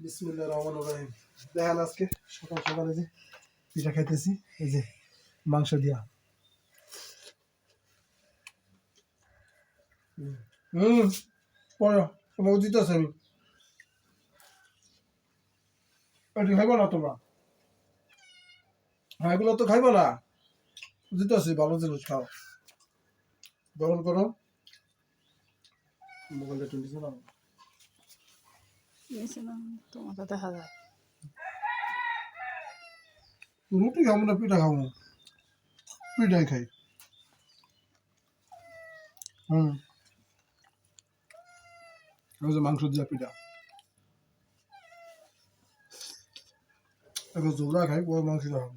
বিসমিল্লাহির রহমানির রহিম। দেখেন আজকে সকাল সকালে যে পিঠা খাইতেছি, এই যে মাংস দিয়া। পড়ো, তোমাকে দিতে আছে আমি। এটি খাইব না তোমরা? হ্যাঁ, এগুলো তো খাইব না, দিতে আছি। ভালো জিনিস খাও, গ্রহণ করো। মোবাইলটা টুন্ডিছে না, তোমাকে দেখা যায়। রুটি খাবো না পিঠা খাবো? পিঠাই খাই। ওই যে মাংস দিয়া পিঠা, এখন জোড়া খাই, পরে মাংস খাবো।